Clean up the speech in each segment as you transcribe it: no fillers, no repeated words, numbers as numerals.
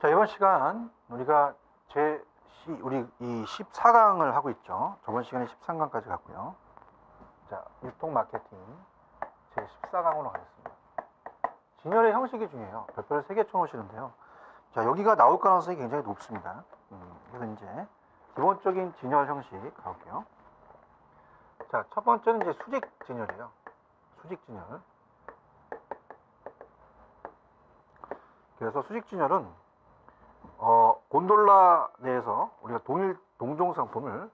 자, 이번 시간 우리가 우리 이 14강을 하고 있죠. 저번 시간에 13강까지 갔고요. 자, 유통 마케팅 제 14강으로 가겠습니다. 진열의 형식이 중요해요. 별표를 3개 쳐놓으시는데요. 자, 여기가 나올 가능성이 굉장히 높습니다. 그래서 이제 기본적인 진열 형식 가볼게요. 자, 첫 번째는 이제 수직 진열이에요. 수직 진열. 그래서 수직 진열은 곤돌라 내에서 우리가 동종 상품을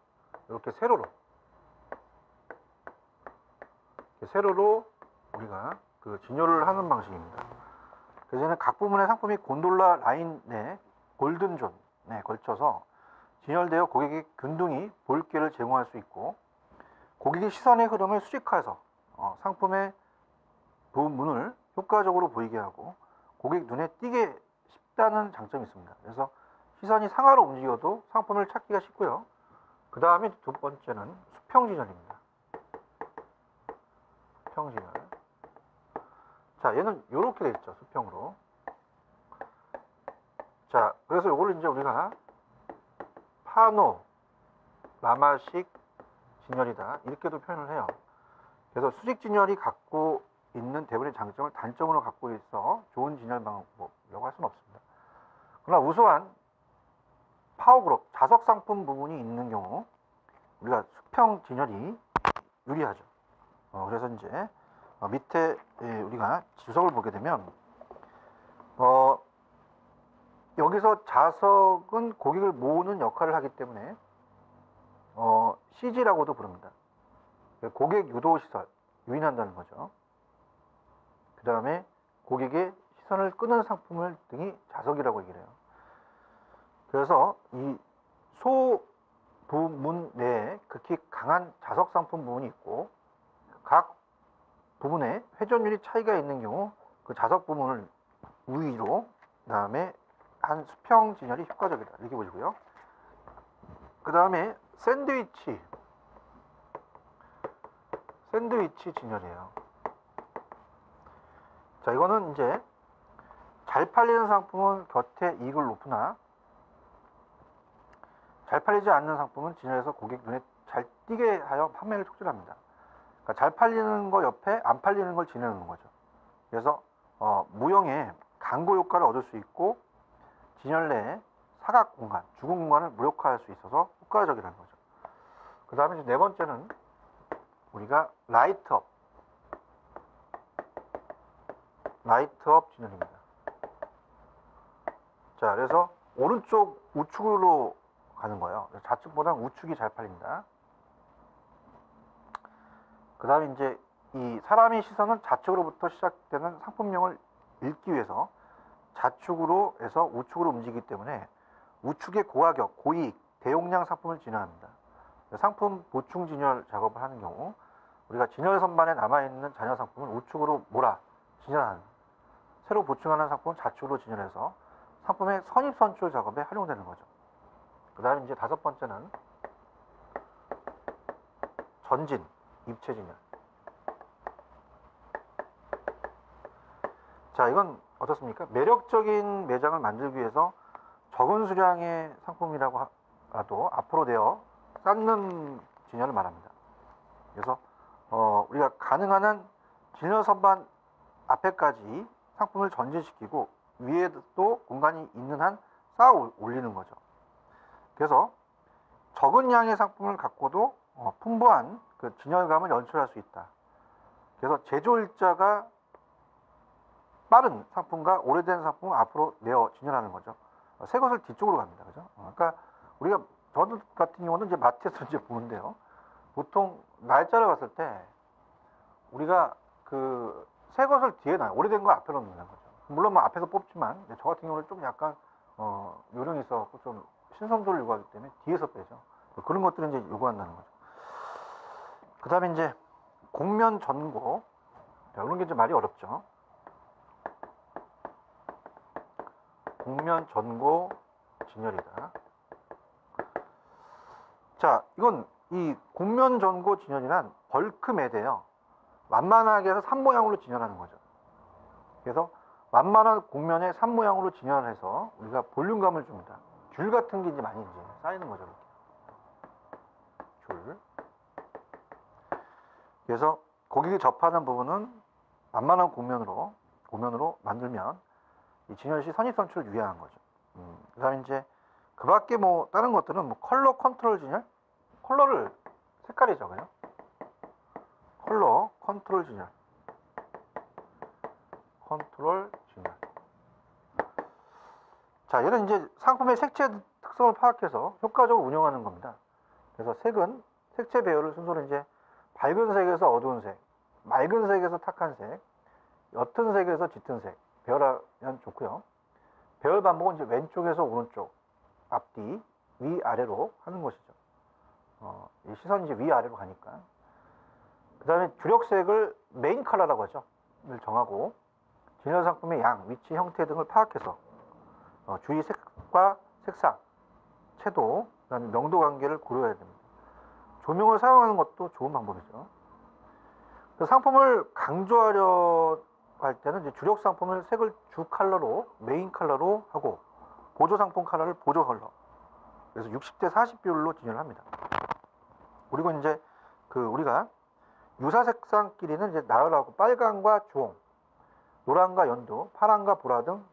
이렇게 세로로 우리가 그 진열을 하는 방식입니다. 그래서 각 부분의 상품이 곤돌라 라인 내 골든존에 걸쳐서 진열되어 고객이 균등히 볼 기회를 제공할 수 있고, 고객의 시선의 흐름을 수직화해서 상품의 부문을 효과적으로 보이게 하고 고객 눈에 띄게 쉽다는 장점이 있습니다. 그래서 시선이 상하로 움직여도 상품을 찾기가 쉽고요. 그 다음에 두 번째는 수평 진열입니다. 수평 진열. 자, 얘는 이렇게 되어 있죠. 수평으로. 자, 그래서 이거를 이제 우리가 파노라마식 진열이다, 이렇게도 표현을 해요. 그래서 수직 진열이 갖고 있는 대부분의 장점을 단점으로 갖고 있어 좋은 진열 방법이라고 할 수는 없습니다. 그러나 우수한 파워그룹, 자석 상품 부분이 있는 경우 우리가 수평 진열이 유리하죠. 그래서 이제 밑에 우리가 주석을 보게 되면 여기서 자석은 고객을 모으는 역할을 하기 때문에 CG라고도 부릅니다. 고객 유도 시설, 유인한다는 거죠. 그 다음에 고객의 시선을 끄는 상품을 등이 자석이라고 얘기를 해요. 그래서 이 소부문 내에 극히 강한 자석 상품 부분이 있고, 각 부분에 회전율이 차이가 있는 경우 그 자석 부분을 우위로, 그 다음에 한 수평 진열이 효과적이다, 이렇게 보시고요. 그 다음에 샌드위치 진열이에요. 자, 이거는 이제 잘 팔리는 상품은 곁에 이익을 높으나 잘 팔리지 않는 상품은 진열해서 고객 눈에 잘 띄게 하여 판매를 촉진합니다. 그러니까 잘 팔리는 거 옆에 안 팔리는 걸 지내는 거죠. 그래서 무형의 광고 효과를 얻을 수 있고, 진열 내에 사각 공간, 죽은 공간을 무력화할 수 있어서 효과적이라는 거죠. 그 다음에 이제 네 번째는 우리가 라이트업 진열입니다. 자, 그래서 오른쪽 우측으로 가는 거예요. 좌측보다 우측이 잘 팔린다. 그 다음에 이제 이 사람의 시선은 좌측으로부터 시작되는 상품명을 읽기 위해서 좌측으로 해서 우측으로 움직이기 때문에 우측의 고가격, 고이익, 대용량 상품을 진열합니다. 상품 보충 진열 작업을 하는 경우 우리가 진열 선반에 남아있는 잔여 상품을 우측으로 진열하는, 새로 보충하는 상품은 좌측으로 진열해서 상품의 선입 선출 작업에 활용되는 거죠. 그 다음에 이제 다섯 번째는 전진, 입체 진열. 자, 이건 어떻습니까? 매력적인 매장을 만들기 위해서 적은 수량의 상품이라고 하도 앞으로 되어 쌓는 진열을 말합니다. 그래서 우리가 가능한 한 진열 선반 앞에까지 상품을 전진시키고 위에도 공간이 있는 한 쌓아 올리는 거죠. 그래서 적은 양의 상품을 갖고도 풍부한 그 진열감을 연출할 수 있다. 그래서 제조 일자가 빠른 상품과 오래된 상품을 앞으로 내어 진열하는 거죠. 새 것을 뒤쪽으로 갑니다. 그죠? 그러니까 우리가 저도 같은 경우는 이제 마트에서 이제 보는데요. 보통 날짜를 봤을 때 우리가 그 새 것을 뒤에 놔요. 오래된 거 앞에 놓는 거죠. 물론 뭐 앞에서 뽑지만 저 같은 경우는 좀 약간 요령이 있어갖고 좀 신선도를 요구하기 때문에 뒤에서 빼죠. 그런 것들을 이제 요구한다는 거죠. 그 다음에 이제 곡면 전고. 자, 이런 게 좀 말이 어렵죠. 곡면 전고 진열이다. 자, 이건 이 곡면 전고 진열이란 벌크 매대예요. 완만하게 해서 3모양으로 진열하는 거죠. 그래서 만만한 곡면에 산 모양으로 진열을 해서 우리가 볼륨감을 줍니다. 줄 같은 게 이제 많이 이제 쌓이는 거죠. 이렇게. 줄. 그래서 거기에 접하는 부분은 만만한 곡면으로 만들면 이 진열 시 선입선출을 유의하는 거죠. 그 다음에 이제 그 밖에 뭐 다른 것들은 뭐 컬러 컨트롤 진열, 컬러를 색깔이죠, 그죠? 컬러 컨트롤 진열, 자, 얘는 이제 상품의 색채 특성을 파악해서 효과적으로 운영하는 겁니다. 그래서 색은 색채 배열을 순서로 이제 밝은 색에서 어두운 색, 맑은 색에서 탁한 색, 옅은 색에서 짙은 색 배열하면 좋고요. 배열 반복은 이제 왼쪽에서 오른쪽, 앞뒤, 위 아래로 하는 것이죠. 이 시선이 이제 위 아래로 가니까. 그 다음에 주력색을 메인 컬러라고 하죠. 를 정하고 진열 상품의 양, 위치, 형태 등을 파악해서 주위 색과 색상, 채도, 그다음에 명도 관계를 고려해야 됩니다. 조명을 사용하는 것도 좋은 방법이죠. 상품을 강조하려 할 때는 이제 주력 상품을 색을 주 컬러로, 메인 컬러로 하고 보조 상품 컬러를 보조 컬러. 그래서 60대 40 비율로 진열을 합니다. 그리고 이제 우리가 유사 색상끼리는 이제 나열하고 빨강과 주홍, 노란과 연두, 파란과 보라 등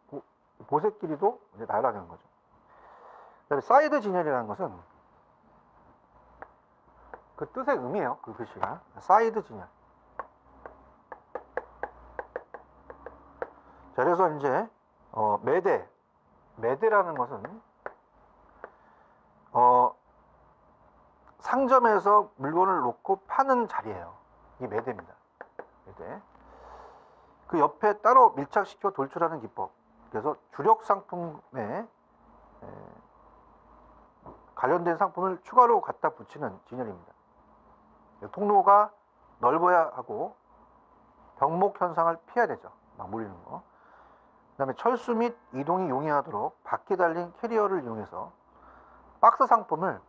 보색끼리도 이제 나열하는 거죠. 그다음에 사이드 진열이라는 것은 그 뜻의 의미예요. 그 글씨가 사이드 진열. 자, 그래서 이제 매대라는 것은 상점에서 물건을 놓고 파는 자리예요. 이게 매대입니다. 매대. 그 옆에 따로 밀착시켜 돌출하는 기법. 그래서 주력 상품에 관련된 상품을 추가로 갖다 붙이는 진열입니다. 통로가 넓어야 하고 병목 현상을 피해야 되죠. 막 몰리는 거. 그 다음에 철수 및 이동이 용이하도록 바퀴 달린 캐리어를 이용해서 박스 상품을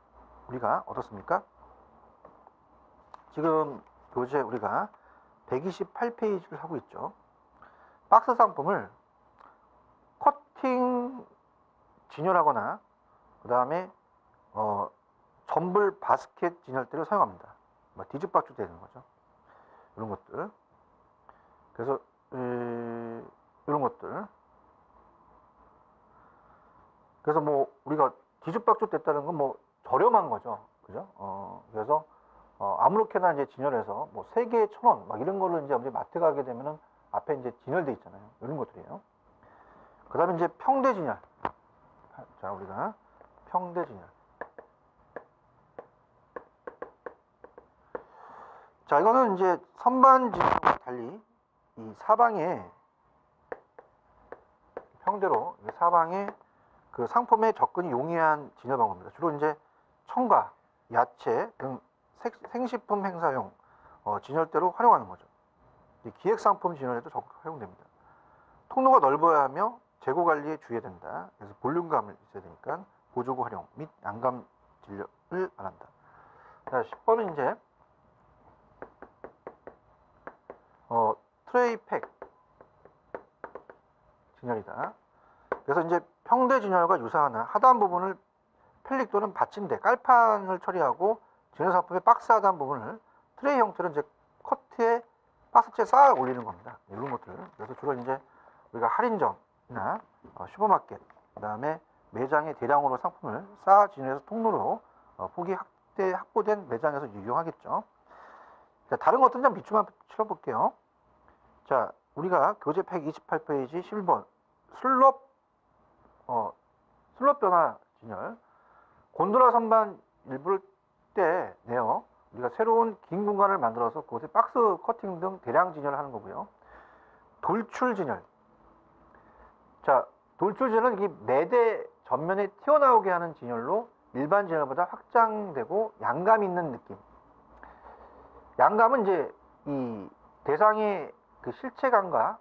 우리가 어떻습니까? 지금 교재 우리가 128페이지를 하고 있죠. 박스 상품을 커팅 진열하거나 그 다음에 점블 바스켓 진열대를 사용합니다. 뒤죽박죽 되는 거죠. 이런 것들. 그래서 이런 것들. 그래서 뭐 우리가 뒤죽박죽 됐다는 건 뭐 저렴한 거죠. 그죠? 그래서 아무렇게나 이제 진열해서 뭐 3개에 1,000원 막 이런 걸로 이제 마트 가게 되면은 앞에 이제 진열돼 있잖아요. 이런 것들이에요. 그 다음에 이제 평대 진열. 자, 우리가 평대 진열. 자, 이거는 이제 선반 진열과 달리 이 사방에 평대로 사방에 그 상품에 접근이 용이한 진열 방법입니다. 주로 이제 청과 야채 등 생식품 행사용 진열대로 활용하는 거죠. 기획상품 진열에도 적극 활용됩니다. 통로가 넓어야 하며 재고 관리에 주의해야 된다. 그래서 볼륨감을 있어야 되니까 보조구 활용 및 양감 진열을 안 한다. 자, 10번은 이제 트레이 팩 진열이다. 그래서 이제 평대 진열과 유사하나 하단 부분을 펠릭 또는 받침대, 깔판을 처리하고 진열 상품의 박스 하단 부분을 트레이 형태로 이제 커트에 박스채 쌓아 올리는 겁니다. 이런 것들. 그래서 주로 이제 우리가 할인점이나 슈퍼마켓, 그 다음에 매장에 대량으로 상품을 쌓아 진열해서 통로로 폭이 확보된 매장에서 이용하겠죠. 자, 다른 것들은 좀 밑줄만 쳐볼게요. 자, 우리가 교재 128페이지 11번 슬롭 변화 진열. 곤돌라 선반 일부를 떼내어 우리가 새로운 긴 공간을 만들어서 그곳에 박스 커팅 등 대량 진열을 하는 거고요. 돌출 진열. 자, 돌출 진열은 이게 매대 전면에 튀어나오게 하는 진열로 일반 진열보다 확장되고 양감 있는 느낌. 양감은 이제 이 대상의 그 실체감과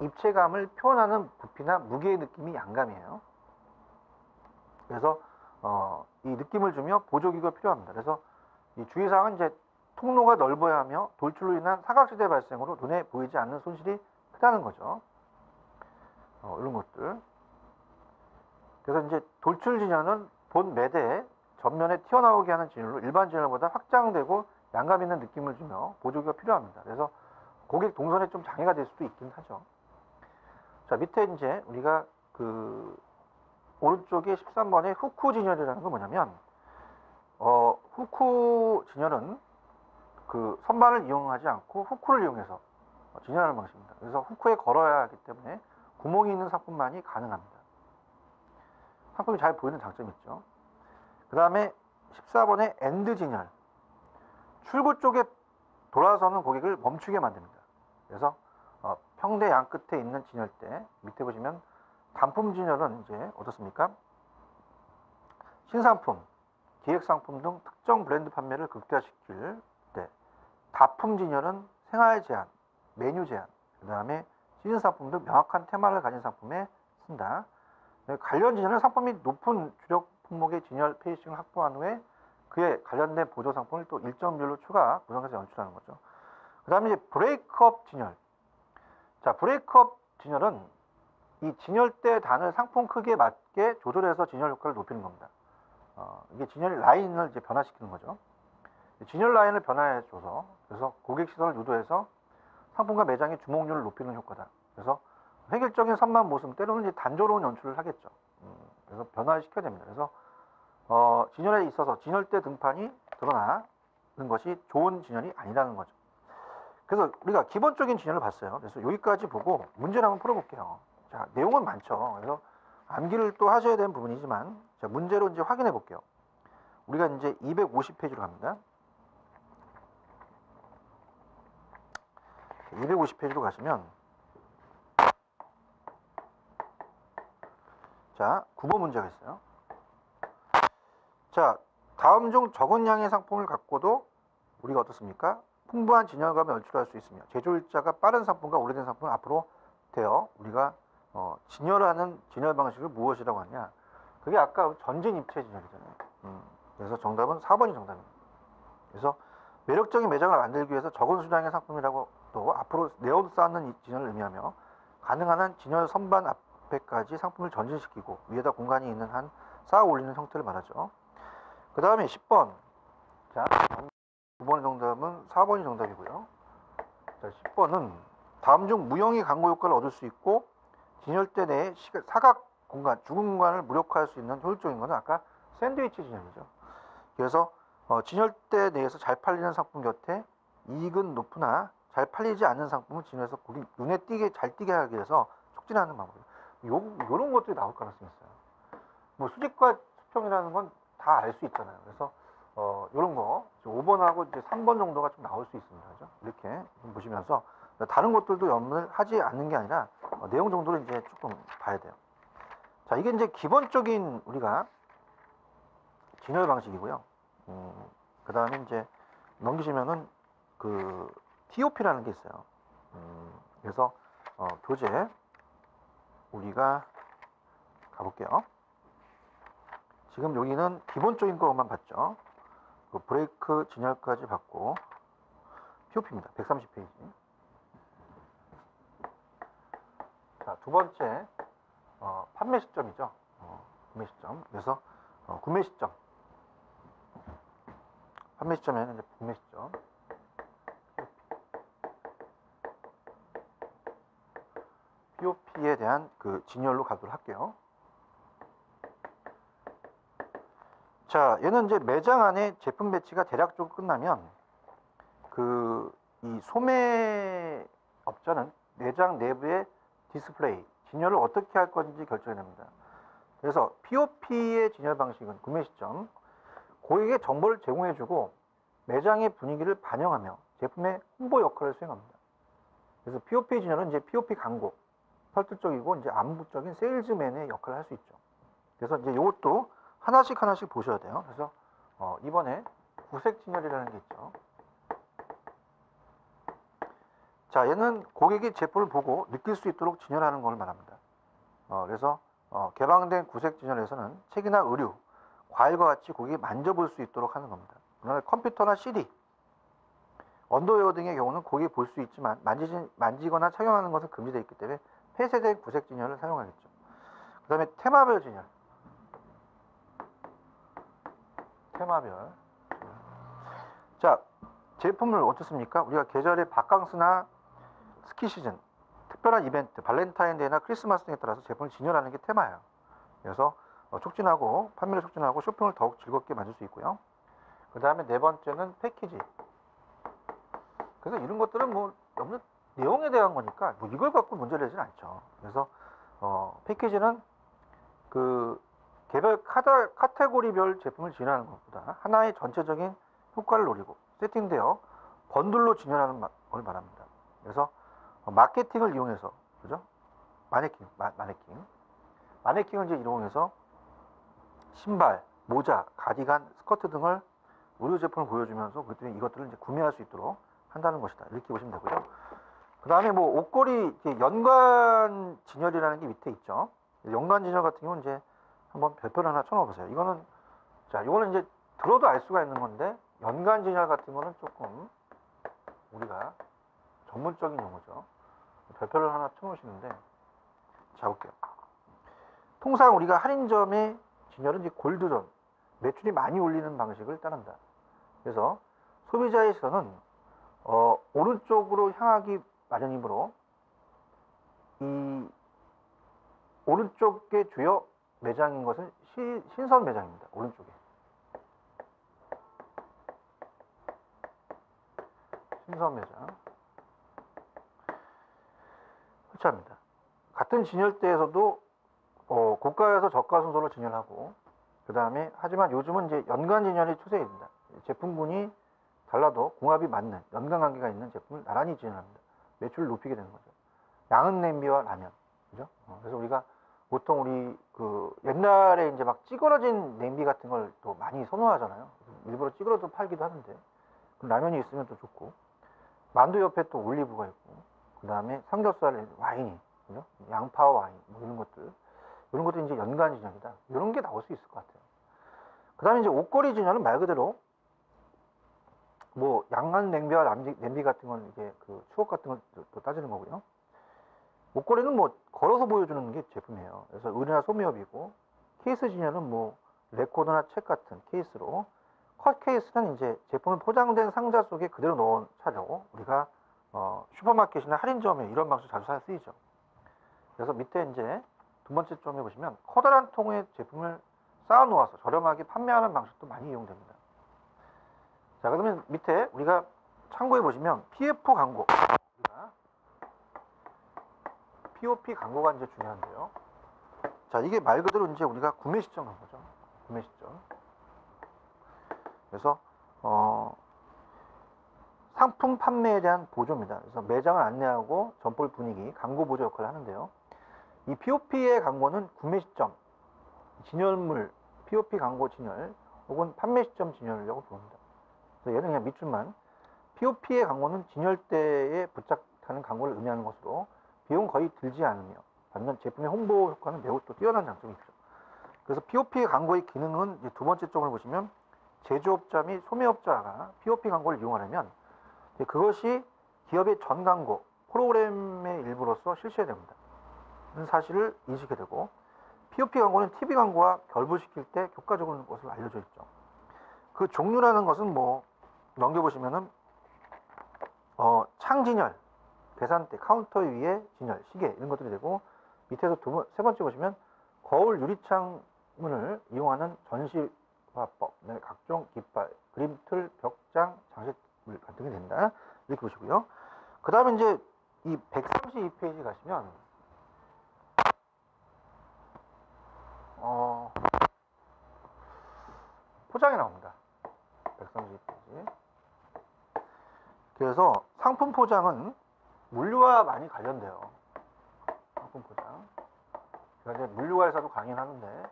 입체감을 표현하는 부피나 무게의 느낌이 양감이에요. 그래서 이 느낌을 주며 보조기구가 필요합니다. 그래서 이 주의사항은 이제 통로가 넓어야 하며 돌출로 인한 사각지대 발생으로 눈에 보이지 않는 손실이 크다는 거죠. 이런 것들. 그래서 이제 돌출 진열은 본 매대에 전면에 튀어나오게 하는 진열로 일반 진열보다 확장되고 양감 있는 느낌을 주며 보조기가 필요합니다. 그래서 고객 동선에 좀 장애가 될 수도 있긴 하죠. 자, 밑에 이제 우리가 그 오른쪽에 13번의 후쿠 진열이라는 건 뭐냐면, 후쿠 진열은 그 선반을 이용하지 않고 후쿠를 이용해서 진열하는 방식입니다. 그래서 후쿠에 걸어야 하기 때문에 구멍이 있는 상품만이 가능합니다. 상품이 잘 보이는 장점이 있죠. 그 다음에 14번의 엔드 진열. 출구 쪽에 돌아서는 고객을 멈추게 만듭니다. 그래서 평대 양 끝에 있는 진열대, 밑에 보시면 단품 진열은 이제 어떻습니까? 신상품, 기획상품 등 특정 브랜드 판매를 극대화시킬 때, 다품 진열은 생활 제한, 메뉴 제한, 그 다음에 시즌상품 등 명확한 테마를 가진 상품에 쓴다. 관련 진열은 상품이 높은 주력 품목의 진열 페이싱을 확보한 후에 그에 관련된 보조 상품을 또 일정 비율로 추가 구성해서 연출하는 거죠. 그 다음에 이제 브레이크업 진열. 자, 브레이크업 진열은 이 진열대 단을 상품 크기에 맞게 조절해서 진열 효과를 높이는 겁니다. 이게 진열 라인을 이제 변화시키는 거죠. 진열 라인을 변화해줘서, 그래서 고객 시선을 유도해서 상품과 매장의 주목률을 높이는 효과다. 그래서 획일적인 선만 모습, 때로는 이제 단조로운 연출을 하겠죠. 그래서 변화를 시켜야 됩니다. 그래서 진열에 있어서 진열대 등판이 드러나는 것이 좋은 진열이 아니라는 거죠. 그래서 우리가 기본적인 진열을 봤어요. 그래서 여기까지 보고 문제를 한번 풀어볼게요. 자, 내용은 많죠. 그래서 암기를 또 하셔야 되는 부분이지만, 자, 문제로 이제 확인해 볼게요. 우리가 이제 250페이지로 갑니다. 250페이지로 가시면, 자, 9번 문제가 있어요. 자, 다음 중 적은 양의 상품을 갖고도 우리가 어떻습니까? 풍부한 진열감을 연출할 수 있으며 제조일자가 빠른 상품과 오래된 상품을 앞으로 대어 우리가 진열하는 진열 방식을 무엇이라고 하냐? 그게 아까 전진 입체 진열이잖아요. 그래서 정답은 4번이 정답입니다. 그래서 매력적인 매장을 만들기 위해서 적은 수량의 상품이라고 또 앞으로 내어 쌓는 이 진열을 의미하며 가능한 한 진열 선반 앞에까지 상품을 전진시키고 위에다 공간이 있는 한 쌓아 올리는 형태를 말하죠. 그 다음에 10번. 자, 9번의 정답은 4번이 정답이고요. 자, 10번은 다음 중 무형의 광고 효과를 얻을 수 있고 진열대 내에 사각 공간, 죽은 공간을 무력화할 수 있는 효율적인 것은 아까 샌드위치 진열이죠. 그래서 진열대 내에서 잘 팔리는 상품 곁에 이익은 높으나 잘 팔리지 않는 상품을 진열해서 고객 눈에 잘 띄게 하기 위해서 촉진하는 방법이에요. 요런 것들이 나올 가능성이 있어요. 뭐 수직과 수평이라는 건 다 알 수 있잖아요. 그래서 요런 거 5번하고 이제 3번 정도가 좀 나올 수 있습니다. 그죠? 이렇게 보시면서 다른 것들도 연문을 하지 않는 게 아니라 내용 정도를 이제 조금 봐야 돼요. 자, 이게 이제 기본적인 우리가 진열 방식이고요. 그 다음에 이제 넘기시면은 그 TOP라는 게 있어요. 그래서 교재 우리가 가볼게요. 지금 여기는 기본적인 것만 봤죠. 그 브레이크 진열까지 봤고 TOP입니다. 130페이지. 자, 두 번째 판매 시점이죠. 구매 시점. 그래서 구매 시점. 판매 시점에는 이제 구매 시점. POP에 대한 그 진열로 가도록 할게요. 자, 얘는 이제 매장 안에 제품 배치가 대략적으로 끝나면 이 소매업자는 매장 내부의 디스플레이, 진열을 어떻게 할 건지 결정합니다. 그래서 POP의 진열 방식은 구매 시점, 고객에게 정보를 제공해주고 매장의 분위기를 반영하며 제품의 홍보 역할을 수행합니다. 그래서 POP 진열은 이제 POP 광고, 설득적이고 이제 안부적인 세일즈맨의 역할을 할 수 있죠. 그래서 이제 이것도 하나씩 보셔야 돼요. 그래서 이번에 구색 진열이라는 게 있죠. 자, 얘는 고객이 제품을 보고 느낄 수 있도록 진열하는 걸 말합니다. 그래서 개방된 구색 진열에서는 책이나 의류, 과일과 같이 고객이 만져볼 수 있도록 하는 겁니다. 그러나 컴퓨터나 CD, 언더웨어 등의 경우는 고객이 볼 수 있지만 만지거나 착용하는 것은 금지되어 있기 때문에 폐쇄된 구색 진열을 사용하겠죠. 그 다음에 테마별 진열. 테마별. 자, 제품을 어떻습니까? 우리가 계절의 바캉스나 스키 시즌, 특별한 이벤트, 발렌타인데이나 크리스마스 등에 따라서 제품을 진열하는 게 테마예요. 그래서 촉진하고 판매를 촉진하고 쇼핑을 더욱 즐겁게 만들 수 있고요. 그 다음에 네 번째는 패키지. 그래서 이런 것들은 뭐 너무 내용에 대한 거니까 뭐 이걸 갖고 문제를 내지는 않죠. 그래서 패키지는 그 개별 카테고리별 제품을 진열하는 것보다 하나의 전체적인 효과를 노리고 세팅되어 번들로 진열하는 걸 말합니다. 그래서 마케팅을 이용해서, 그죠? 마네킹을 이제 이용해서 신발, 모자, 가디건, 스커트 등을 의류 제품을 보여주면서 이것들을 이제 구매할 수 있도록 한다는 것이다. 이렇게 보시면 되고요. 그 다음에 뭐 옷걸이 연관 진열이라는 게 밑에 있죠. 연관 진열 같은 경우는 이제 한번 별표를 하나 쳐놓으세요. 이거는 이제 들어도 알 수가 있는 건데, 연관 진열 같은 거는 조금 우리가 전문적인 용어죠. 별표를 하나 쳐놓으시는데, 자, 볼게요. 통상 우리가 할인점의 진열은 이제 골드존, 매출이 많이 올리는 방식을 따른다. 그래서 소비자의 시선은 오른쪽으로 향하기 마련이므로 이 오른쪽에 주요 매장인 것은 신선 매장입니다. 오른쪽에. 신선 매장. 그렇습니다. 같은 진열대에서도 고가에서 저가 순서로 진열하고, 그 다음에 하지만 요즘은 이제 연간 진열이 추세입니다. 제품군이 달라도 궁합이 맞는 연관 관계가 있는 제품을 나란히 진열합니다. 매출을 높이게 되는 거죠. 양은 냄비와 라면, 그죠? 그래서 우리가 보통 우리 그 옛날에 이제 막 찌그러진 냄비 같은 걸 또 많이 선호하잖아요. 일부러 찌그러도 팔기도 하는데, 그럼 라면이 있으면 또 좋고, 만두 옆에 또 올리브가 있고, 그 다음에 삼겹살, 와인이, 그죠? 양파와 와인, 뭐 이런 것도 이제 연간 진열이다. 이런 게 나올 수 있을 것 같아요. 그 다음에 이제 옷걸이 진열은 말 그대로 뭐 양한 냄비와 냄비 같은 건 이제 그 추억 같은 걸 또 따지는 거고요. 옷걸이는 뭐 걸어서 보여주는 게 제품이에요. 그래서 의류나 소매업이고, 케이스 진열은 뭐 레코더나 책 같은 케이스로, 컷 케이스는 이제 제품을 포장된 상자 속에 그대로 넣은 차로 우리가 슈퍼마켓이나 할인점에 이런 방식 자주 쓰이죠. 그래서 밑에 이제 두 번째 점에 보시면 커다란 통에 제품을 쌓아 놓아서 저렴하게 판매하는 방식도 많이 이용됩니다. 자, 그러면 밑에 우리가 참고해 보시면 PF 광고, 우리가 POP 광고가 이제 중요한데요. 자, 이게 말 그대로 이제 우리가 구매 시점 광고죠. 구매 시점. 그래서 상품 판매에 대한 보조입니다. 그래서 매장을 안내하고 점포 분위기, 광고 보조 역할을 하는데요. 이 POP의 광고는 구매 시점, 진열물, POP 광고 진열, 혹은 판매 시점 진열이라고 부릅니다. 그래서 얘는 그냥 밑줄만, POP의 광고는 진열 때에 부착하는 광고를 의미하는 것으로 비용 거의 들지 않으며, 반면 제품의 홍보 효과는 매우 또 뛰어난 장점이 있죠. 그래서 POP 광고의 기능은 이제 두 번째 쪽을 보시면, 제조업자 및 소매업자가 POP 광고를 이용하려면 그것이 기업의 전 광고 프로그램의 일부로서 실시됩니다. 사실을 인식해야 되고, POP 광고는 TV 광고와 결부시킬 때 효과적인 것을 알려져 있죠. 그 종류라는 것은 뭐 넘겨보시면은 창진열, 계산대, 카운터 위에 진열, 시계 이런 것들이 되고, 밑에서 세 번째 보시면 거울 유리창문을 이용하는 전시화법, 각종 깃발, 그림틀, 벽장, 장식물 같은 게 된다. 이렇게 보시고요. 그 다음에 이제 이 132페이지 가시면 포장이 나옵니다. 132페이지. 그래서 상품 포장은 물류와 많이 관련돼요. 상품 포장. 제가 이제 물류과에서도 강의를 하는데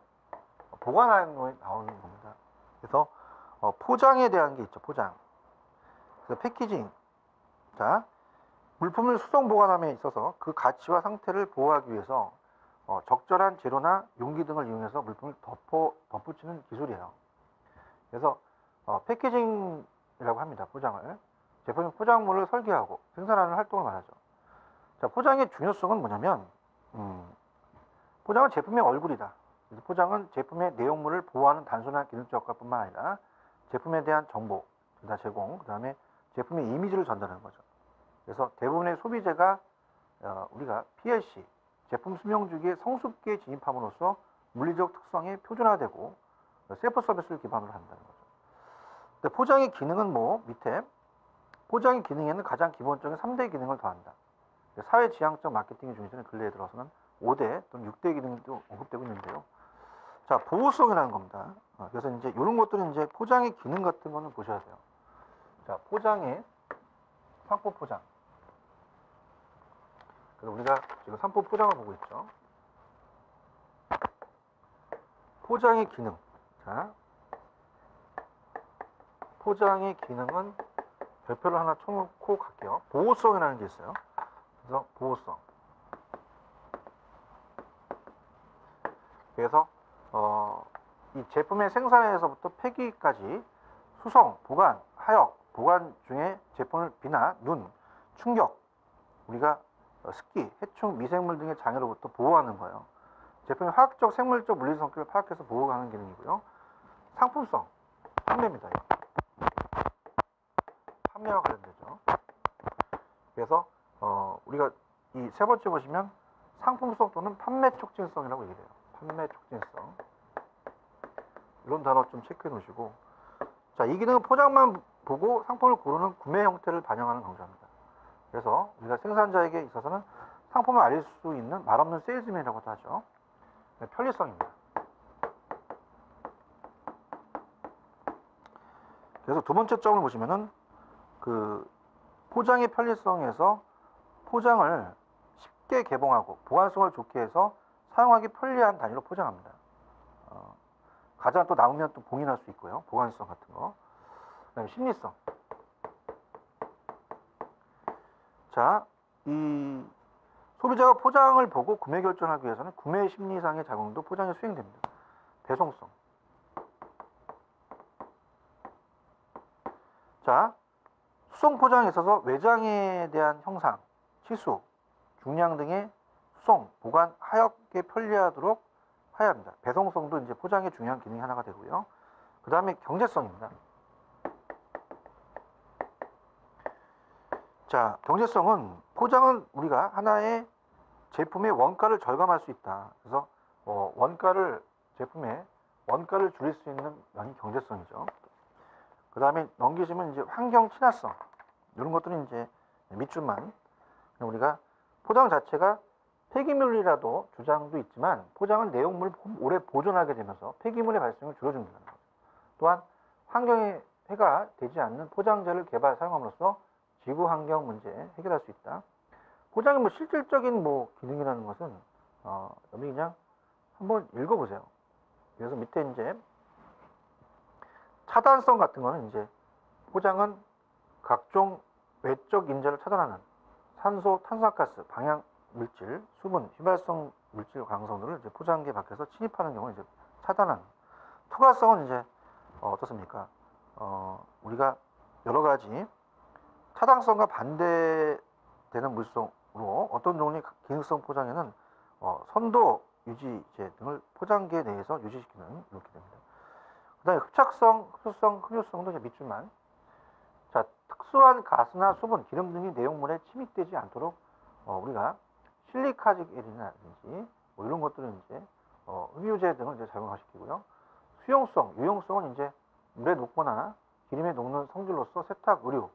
보관하는 나오는 겁니다. 그래서 포장에 대한 게 있죠. 포장. 그래서 패키징. 자, 물품을 수송 보관함에 있어서 그 가치와 상태를 보호하기 위해서 적절한 재료나 용기 등을 이용해서 물품을 덧붙이는 기술이에요. 그래서 패키징이라고 합니다. 포장을. 제품의 포장물을 설계하고 생산하는 활동을 말하죠. 자, 포장의 중요성은 뭐냐면 포장은 제품의 얼굴이다. 포장은 제품의 내용물을 보호하는 단순한 기능적 역할뿐만 아니라 제품에 대한 정보 제공, 그 다음에 제품의 이미지를 전달하는 거죠. 그래서 대부분의 소비자가 우리가 PLC, 제품 수명주기의 성숙기에 진입함으로써 물리적 특성이 표준화되고 셀프 서비스를 기반으로 한다는 거죠. 근데 포장의 기능은 밑에 포장의 기능에는 가장 기본적인 3대 기능을 더한다. 사회 지향적 마케팅의 중심은 근래에 들어서는 5대 또는 6대 기능도 언급되고 있는데요. 자, 보호성이라는 겁니다. 그래서 이제 이런 것들은 이제 포장의 기능 같은 거는 보셔야 돼요. 자, 포장의 상품 포장. 그래서 우리가 지금 상품 포장을 보고 있죠. 포장의 기능. 자, 포장의 기능은 별표를 하나 쳐놓고 갈게요. 보호성이라는 게 있어요. 그래서 보호성. 그래서 이 제품의 생산에서부터 폐기까지 수성, 보관, 하역, 보관 중에 제품을 비나 눈, 충격, 우리가 습기, 해충, 미생물 등의 장애로부터 보호하는 거예요. 제품의 화학적, 생물적, 물리 성격을 파악해서 보호하는 기능이고요. 상품성, 판매입니다. 판매와 관련되죠. 그래서 우리가 이 세 번째 보시면 상품성 또는 판매 촉진성이라고 얘기해요. 판매 촉진성. 이런 단어 좀 체크해 놓으시고, 자, 이 기능은 포장만 보고 상품을 고르는 구매 형태를 반영하는 강조합니다. 그래서 우리가 생산자에게 있어서는 상품을 알릴 수 있는 말없는 세일즈맨이라고도 하죠. 편리성입니다. 그래서 두 번째 점을 보시면은 그 포장의 편리성에서 포장을 쉽게 개봉하고 보관성을 좋게 해서 사용하기 편리한 단위로 포장합니다. 가장 또 남으면 또 봉인할 수 있고요. 보관성 같은 거. 그다음에 심리성. 자, 이 소비자가 포장을 보고 구매 결정하기 위해서는 구매 심리상의 작용도 포장에 수행됩니다. 배송성. 자, 수송 포장에 있어서 외장에 대한 형상, 치수, 중량 등의 수송, 보관, 하역에 편리하도록 해야 합니다. 배송성도 이제 포장의 중요한 기능이 하나가 되고요. 그 다음에 경제성입니다. 자, 경제성은 포장은 우리가 하나의 제품의 원가를 절감할 수 있다. 그래서 제품의 원가를 줄일 수 있는 면이 경제성이죠. 그 다음에 넘기시면 이제 환경 친화성. 이런 것들은 이제 밑줄만. 우리가 포장 자체가 폐기물이라도 주장도 있지만 포장은 내용물을 오래 보존하게 되면서 폐기물의 발생을 줄여준다는 거죠. 또한 환경에 해가 되지 않는 포장재를 개발 사용함으로써 지구 환경 문제 해결할 수 있다. 포장의 실질적인 기능이라는 것은 여기 그냥 한번 읽어보세요. 그래서 밑에 이제 차단성 같은 거는 이제 포장은 각종 외적 인자를 차단하는 산소, 탄산가스, 방향 물질, 수분, 휘발성 물질 강성들을 이제 포장기 밖에서 침입하는 경우는 이제 차단하는. 투과성은 이제 어떻습니까? 우리가 여러 가지 타당성과 반대되는 물성으로 어떤 종류의 기능성 포장에는 선도 유지제 등을 포장기에 내에서 유지시키는 이렇게 됩니다. 그 다음에 흡착성, 흡수성, 흡유성도 이제 밑줄만. 자, 특수한 가스나 수분, 기름 등이 내용물에 침입되지 않도록 우리가 실리카직 젤이라든지 이런 것들은 이제 흡유제 등을 이제 작용시키고요. 수용성, 유용성은 이제 물에 녹거나 기름에 녹는 성질로서 세탁, 의류,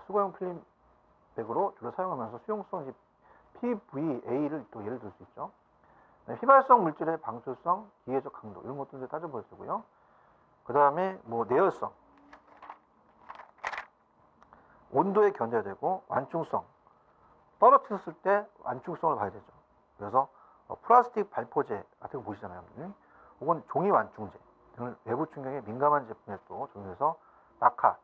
수거용 필름백으로 주로 사용하면서 수용성 이제 PVA를 또 예를 들 수 있죠. 휘발성 물질의 방출성, 기계적 강도 이런 것도 이제 따져보시고요. 그 다음에 내열성, 온도에 견뎌야 되고 완충성, 떨어뜨렸을 때 완충성을 봐야 되죠. 그래서 플라스틱 발포제 같은 거 보시잖아요. 혹은 종이 완충제 등을 외부 충격에 민감한 제품에 또 적용해서 낙하,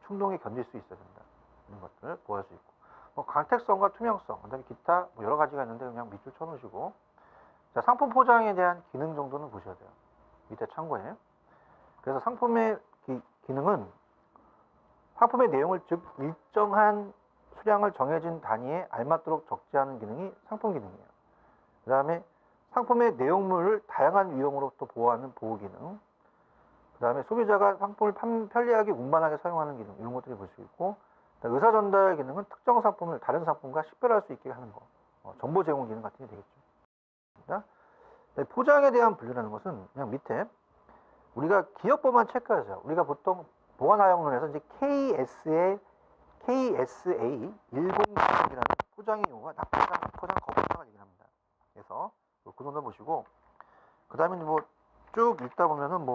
충동에 견딜 수 있어야 된다. 이런 것들을 보호할 수 있고, 광택성과 투명성, 그다음에 기타 여러 가지가 있는데 그냥 밑줄 쳐놓으시고, 자, 상품 포장에 대한 기능 정도는 보셔야 돼요. 밑에 참고에. 그래서 상품의 기능은 상품의 내용을 즉 일정한 수량을 정해진 단위에 알맞도록 적재하는 기능이 상품 기능이에요. 그 다음에 상품의 내용물을 다양한 위험으로 또 보호하는 보호 기능, 그 다음에 소비자가 상품을 편리하게 운반하게 사용하는 기능, 이런 것들을 볼 수 있고, 의사 전달 기능은 특정 상품을 다른 상품과 식별할 수 있게 하는 거, 정보 제공 기능 같은 게 되겠죠. 포장에 대한 분류라는 것은 그냥 밑에 우리가 기업법만 체크하세요. 우리가 보통 보안하역론에서 이제 KSA 106이라는 포장의 용어가 납포장, 포장, 거포장을 얘기합니다. 그래서 그 정도 보시고, 그 다음에 뭐 쭉 읽다 보면은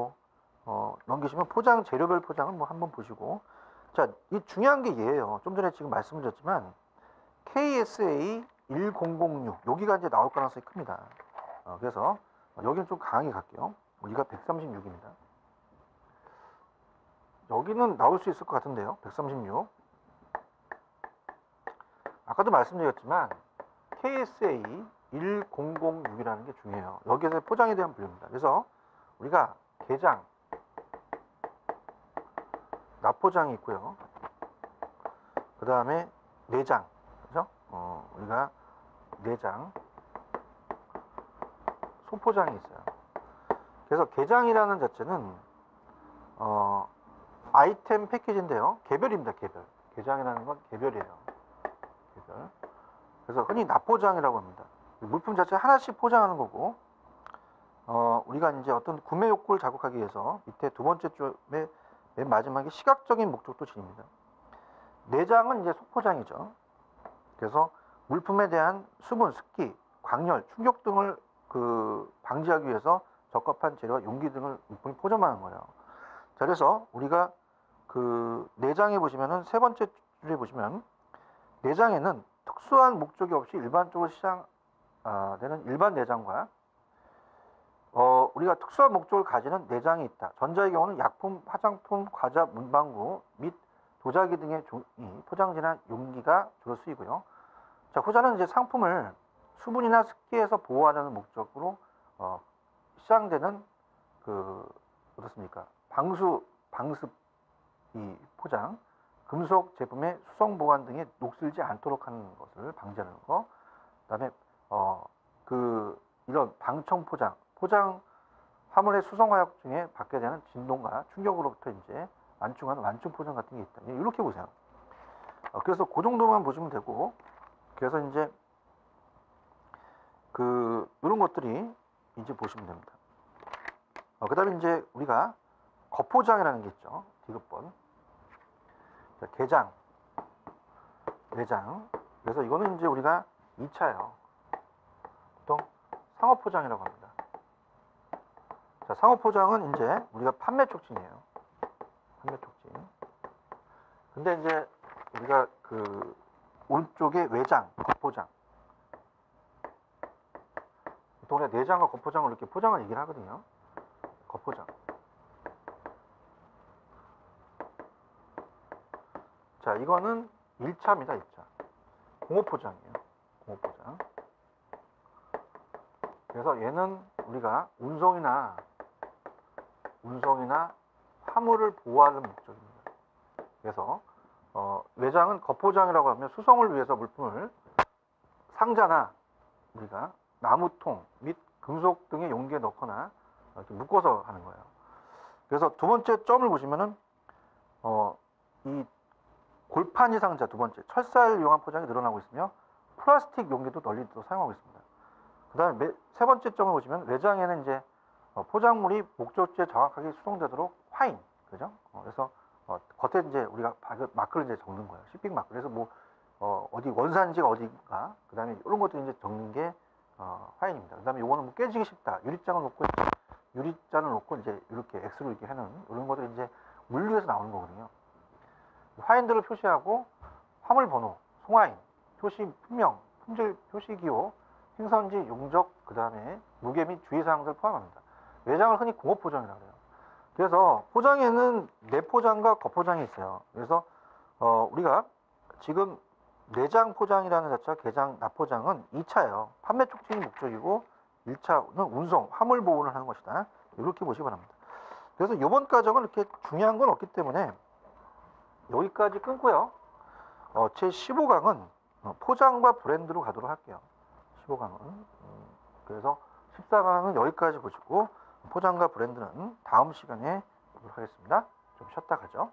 넘기시면 포장 재료별 포장은 한번 보시고, 자, 이 중요한 게 얘예요. 좀 전에 지금 말씀드렸지만 KSA 1006 여기가 이제 나올 가능성이 큽니다. 그래서 여기는 좀 강하게 갈게요. 여기가 136입니다. 여기는 나올 수 있을 것 같은데요. 136. 아까도 말씀드렸지만 KSA 1006이라는 게 중요해요. 여기에서 포장에 대한 분류입니다. 그래서 우리가 게장, 납포장이 있고요. 그 다음에 내장, 그죠? 우리가 내장, 소포장이 있어요. 그래서 게장이라는 자체는 아이템 패키지인데요. 개별입니다. 개별. 게장이라는 건 개별이에요. 개별. 그래서 흔히 납포장이라고 합니다. 물품 자체 하나씩 포장하는 거고, 우리가 이제 어떤 구매 욕구를 자극하기 위해서 밑에 두 번째 쪽에 맨 마지막에 시각적인 목적도 지닙니다. 내장은 이제 소포장이죠. 그래서 물품에 대한 수분, 습기, 광열, 충격 등을 방지하기 위해서 적합한 재료와 용기 등을 물품이 포장하는 거예요. 자, 그래서 우리가 내장에 보시면은 세 번째 줄에 보시면 내장에는 특수한 목적이 없이 일반적으로 시장되는 일반 내장과 우리가 특수한 목적을 가지는 내장이 있다. 전자의 경우는 약품, 화장품, 과자, 문방구 및 도자기 등의 포장지나 용기가 주로 쓰이고요. 자, 후자는 이제 상품을 수분이나 습기에서 보호하려는 목적으로 시장되는 어떻습니까? 방습 포장, 금속 제품의 수성 보관 등에 녹슬지 않도록 하는 것을 방지하는 거. 그다음에 이런 방청 포장 화물의 수성 화약 중에 받게 되는 진동과 충격으로부터 이제 완충하는 완충 포장 같은 게 있다. 이렇게 보세요. 그래서 그 정도만 보시면 되고, 그래서 이제 이런 것들이 이제 보시면 됩니다. 그 다음에 이제 우리가 거포장이라는 게 있죠. 디귿번. 게장, 내장. 그래서 이거는 이제 우리가 2차예요. 보통 상업포장이라고 합니다. 자, 상업포장은 이제 우리가 판매 촉진이에요. 판매 촉진. 근데 이제 우리가 오른쪽에 외장, 겉포장. 보통 우리가 내장과 겉포장을 이렇게 포장을 얘기를 하거든요. 겉포장. 자, 이거는 1차입니다. 1차. 공업포장이에요. 공업포장. 그래서 얘는 우리가 운송이나 화물을 보호하는 목적입니다. 그래서 외장은 겉포장이라고 하면 수송을 위해서 물품을 상자나 우리가 나무통 및 금속 등의 용기에 넣거나 이렇게 묶어서 하는 거예요. 그래서 두 번째 점을 보시면은 이 골판지 상자 두 번째 철사를 이용한 포장이 늘어나고 있으며 플라스틱 용기도 널리 또 사용하고 있습니다. 그 다음에 세 번째 점을 보시면 외장에는 이제 포장물이 목적지에 정확하게 수송되도록 화인, 그죠? 그래서 겉에 이제 우리가 마크를 이제 적는 거예요. shipping 마크. 그래서 어디 원산지가 어디가, 그 다음에 이런 것들 이제 적는 게 화인입니다. 그 다음에 요거는 깨지기 쉽다. 유리잔을 놓고 이제 이렇게 X로 이렇게 해놓은 이런 것들이 이제 물류에서 나오는 거거든요. 화인들을 표시하고 화물 번호, 송화인, 표시 품명, 품질 표시 기호, 행선지, 용적, 그 다음에 무게 및 주의사항들을 포함합니다. 외장을 흔히 공업포장이라고 해요. 그래서 포장에는 내포장과 겉포장이 있어요. 그래서 우리가 지금 내장 포장이라는 자체가 게장, 납포장은 2차예요. 판매 촉진이 목적이고 1차는 운송, 화물 보호를 하는 것이다. 이렇게 보시기 바랍니다. 그래서 이번 과정은 이렇게 중요한 건 없기 때문에 여기까지 끊고요. 제 15강은 포장과 브랜드로 가도록 할게요. 15강은 그래서 14강은 여기까지 보시고 포장과 브랜드는 다음 시간에 보도록 하겠습니다. 좀 쉬었다 가죠.